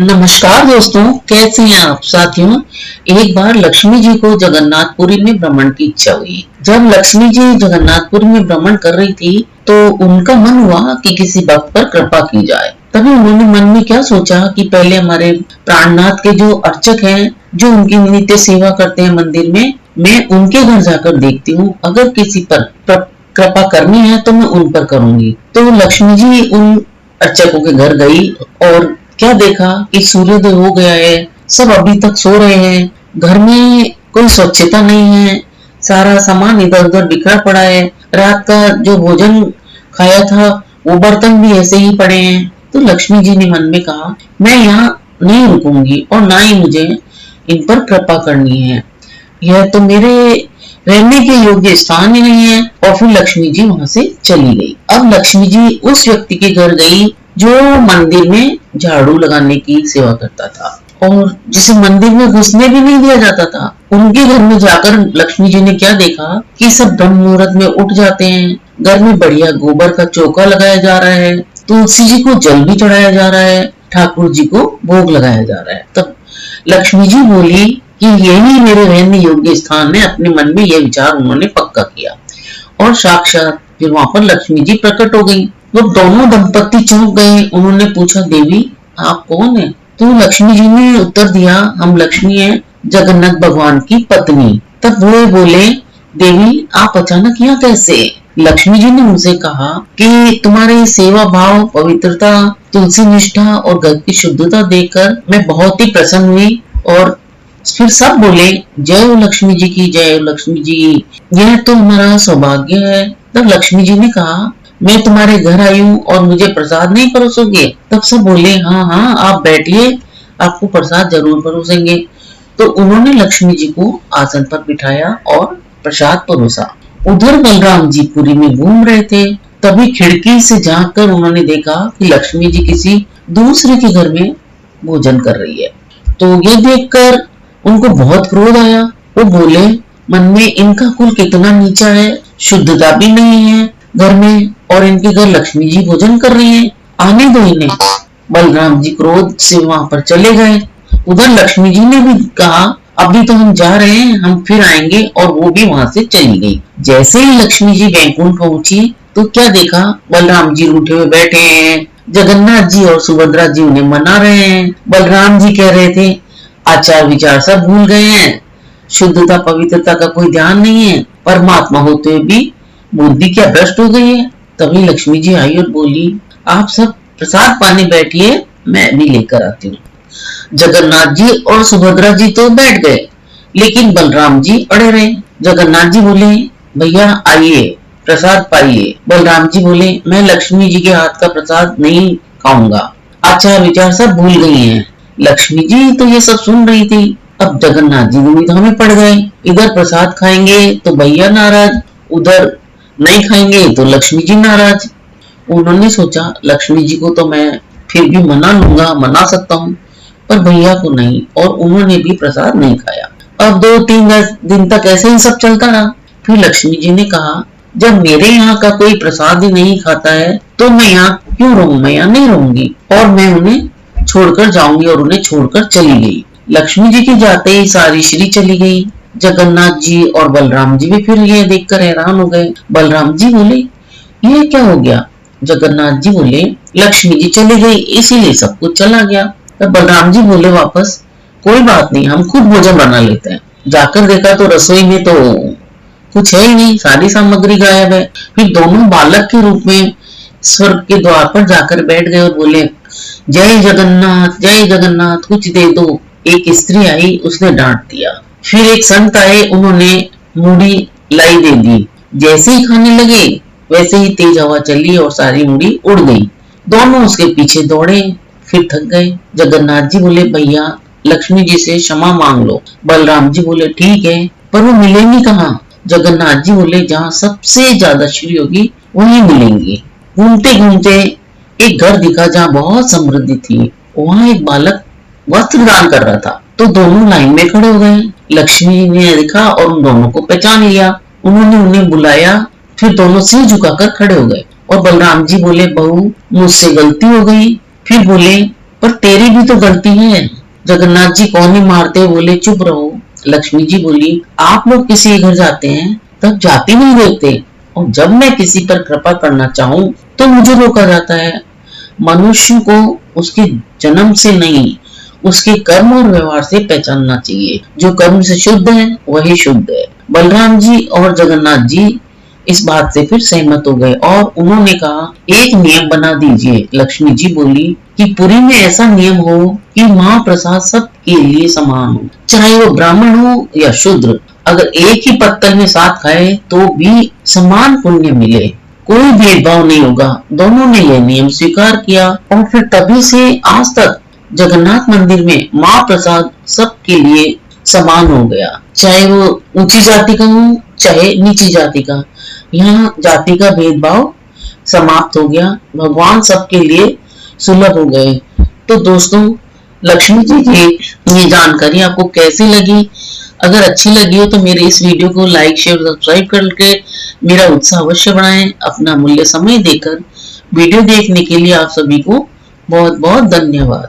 नमस्कार दोस्तों, कैसे हैं आप साथियों। एक बार लक्ष्मी जी को जगन्नाथपुरी में भ्रमण की इच्छा हुई। जब लक्ष्मी जी जगन्नाथपुरी में भ्रमण कर रही थी तो उनका मन हुआ कि किसी भक्त पर कृपा की जाए। तभी उन्होंने मन में क्या सोचा कि पहले हमारे प्राणनाथ के जो अर्चक हैं, जो उनकी नित्य सेवा करते हैं मंदिर में, मैं उनके घर जाकर देखती हूँ। अगर किसी पर कृपा करनी है तो मैं उन पर करूंगी। तो लक्ष्मी जी उन अर्चकों के घर गई और क्या देखा कि सूर्योदय हो गया है, सब अभी तक सो रहे हैं, घर में कोई स्वच्छता नहीं है, सारा सामान इधर उधर बिखरा पड़ा है, रात का जो भोजन खाया था वो बर्तन भी ऐसे ही पड़े हैं। तो लक्ष्मी जी ने मन में कहा, मैं यहाँ नहीं रुकूंगी और ना ही मुझे इन पर कृपा करनी है, यह तो मेरे रहने के योग्य स्थान ही नहीं है। और फिर लक्ष्मी जी वहां से चली गई। अब लक्ष्मी जी उस व्यक्ति के घर गई जो मंदिर में झाड़ू लगाने की सेवा करता था और जिसे मंदिर में घुसने भी नहीं दिया जाता था। उनके घर में जाकर लक्ष्मी जी ने क्या देखा कि सब ब्रह्म मुहूर्त में उठ जाते हैं, घर में बढ़िया गोबर का चौका लगाया जा रहा है, तुलसी जी को जल भी चढ़ाया जा रहा है, ठाकुर जी को भोग लगाया जा रहा है। तब लक्ष्मी जी बोली कि यही मेरे रहने योग्य स्थान है। अपने मन में यह विचार उन्होंने पक्का किया और साक्षात फिर वहां पर लक्ष्मी जी प्रकट हो गई। वो दोनों दंपत्ति चौंक गए। उन्होंने पूछा, देवी आप कौन है? तो लक्ष्मी जी ने उत्तर दिया, हम लक्ष्मी हैं, जगन्नाथ भगवान की पत्नी। तब वो बोले, देवी आप अचानक यहाँ कैसे? लक्ष्मी जी ने उनसे कहा कि तुम्हारे सेवा भाव, पवित्रता, तुलसी निष्ठा और घर की शुद्धता देखकर मैं बहुत ही प्रसन्न हुई। और फिर सब बोले, जय हो लक्ष्मी जी की, जय हो लक्ष्मी जी की, यह तो हमारा सौभाग्य है। तब लक्ष्मी जी ने कहा, मैं तुम्हारे घर आई हूँ और मुझे प्रसाद नहीं परोसोगे? तब सब बोले, हाँ हाँ आप बैठिए, आपको प्रसाद जरूर परोसेंगे। तो उन्होंने लक्ष्मी जी को आसन पर बिठाया और प्रसाद परोसा। उधर बलराम जी पुरी में घूम रहे थे। तभी खिड़की से झांक कर उन्होंने देखा कि लक्ष्मी जी किसी दूसरे के घर में भोजन कर रही है। तो ये देखकर उनको बहुत क्रोध आया। वो बोले मन में, इनका कुल कितना नीचा है, शुद्धता भी नहीं है घर में और इनके घर लक्ष्मी जी भोजन कर रही है, आने दो इन्हें। बलराम जी क्रोध से वहां पर चले गए। उधर लक्ष्मी जी ने भी कहा, अभी तो हम जा रहे हैं, हम फिर आएंगे, और वो भी वहां से चली गई। जैसे ही लक्ष्मी जी बैकुंठ पहुंची तो क्या देखा, बलराम जी रूठे हुए बैठे हैं, जगन्नाथ जी और सुभद्रा जी उन्हें मना रहे हैं। बलराम जी कह रहे थे, आचार विचार सब भूल गए हैं, शुद्धता पवित्रता का कोई ध्यान नहीं है, परमात्मा होते हुए भी बुद्धि क्या भ्रष्ट हो गई है। तभी लक्ष्मी जी आई और बोली, आप सब प्रसाद पाने बैठिए, मैं भी लेकर आती हूँ। जगन्नाथ जी और सुभद्रा जी तो बैठ गए, लेकिन बलराम जी अड़े रहे। जगन्नाथ जी बोले, भैया आइए प्रसाद पाइए। बलराम जी बोले, मैं लक्ष्मी जी के हाथ का प्रसाद नहीं खाऊंगा, आचार विचार सब भूल गई हैं। लक्ष्मी जी तो ये सब सुन रही थी। अब जगन्नाथ जी दुविधा में पड़ गए, इधर प्रसाद खाएंगे तो भैया नाराज, उधर नहीं खाएंगे तो लक्ष्मी जी नाराज। उन्होंने सोचा, लक्ष्मी जी को तो मैं फिर भी मना लूंगा, मना सकता हूँ, पर भैया को नहीं, और उन्होंने भी प्रसाद नहीं खाया। अब 2-3 दिन तक ऐसे ही सब चलता रहा। फिर लक्ष्मी जी ने कहा, जब मेरे यहाँ का कोई प्रसाद ही नहीं खाता है तो मैं यहाँ क्यों रहूं, मैं यहाँ नहीं रहूंगी और मैं उन्हें छोड़कर जाऊंगी। और उन्हें छोड़कर चली गई। लक्ष्मी जी की जाते ही सारी श्री चली गई। जगन्नाथ जी और बलराम जी भी फिर ये देखकर हैरान हो गए। बलराम जी बोले, ये क्या हो गया? जगन्नाथ जी बोले, लक्ष्मी जी चली गई इसीलिए सब कुछ चला गया। तब बलराम जी बोले वापस, कोई बात नहीं, हम खुद भोजन बना लेते हैं। जाकर देखा तो रसोई में तो कुछ है ही नहीं, सारी सामग्री गायब है। फिर दोनों बालक के रूप में स्वर्ग के द्वार पर जाकर बैठ गए और बोले, जय जगन्नाथ, जय जगन्नाथ, कुछ दे दो। एक स्त्री आई, उसने डांट दिया। फिर एक संत आए, उन्होंने मूढ़ी लाई दे दी। जैसे ही खाने लगे वैसे ही तेज हवा चली और सारी मूढ़ी उड़ गई। दोनों उसके पीछे दौड़े, फिर थक गए। जगन्नाथ जी बोले, भैया लक्ष्मी जी से क्षमा मांग लो। बलराम जी बोले, ठीक है, पर वो मिलेंगी कहाँ? जगन्नाथ जी बोले, जहाँ सबसे ज्यादा श्री होगी वहीं मिलेंगी। घूमते घूमते एक घर दिखा जहाँ बहुत समृद्धि थी। वहां एक बालक वस्त्र दान कर रहा था, तो दोनों लाइन में खड़े हो गए। लक्ष्मी ने देखा और उन दोनों को पहचान लिया। उन्होंने उन्हें बुलाया, फिर दोनों सिर झुकाकर खड़े हो गए। और बलराम जी बोले, बहू मुझसे गलती हो गई। फिर बोले, पर तेरी भी तो गलती है। जगन्नाथ जी कौन मारते, बोले चुप रहो। लक्ष्मी जी बोली, आप लोग किसी घर जाते हैं तब जाति नहीं देखते, और जब मैं किसी पर कृपा करना चाहूं तो मुझे रोका जाता है। मनुष्य को उसके जन्म से नहीं, उसके कर्म और व्यवहार से पहचानना चाहिए। जो कर्म से शुद्ध है वही शुद्ध है। बलराम जी और जगन्नाथ जी इस बात से फिर सहमत हो गए और उन्होंने कहा, एक नियम बना दीजिए। लक्ष्मी जी बोली कि पुरी में ऐसा नियम हो कि महाप्रसाद सबके लिए समान हो, चाहे वो ब्राह्मण हो या शूद्र। अगर एक ही पत्तल में साथ खाए तो भी समान पुण्य मिले, कोई भेदभाव नहीं होगा। दोनों ने यह नियम स्वीकार किया और फिर तभी से आज तक जगन्नाथ मंदिर में महाप्रसाद सबके लिए समान हो गया, चाहे वो ऊंची जाति का हो चाहे नीची जाति का। यहाँ जाति का भेदभाव समाप्त हो गया, भगवान सबके लिए सुलभ हो गए। तो दोस्तों, लक्ष्मी जी की ये जानकारी आपको कैसी लगी? अगर अच्छी लगी हो तो मेरे इस वीडियो को लाइक शेयर सब्सक्राइब करके मेरा उत्साह अवश्य बढ़ाएं। अपना मूल्य समय देकर वीडियो देखने के लिए आप सभी को बहुत बहुत धन्यवाद।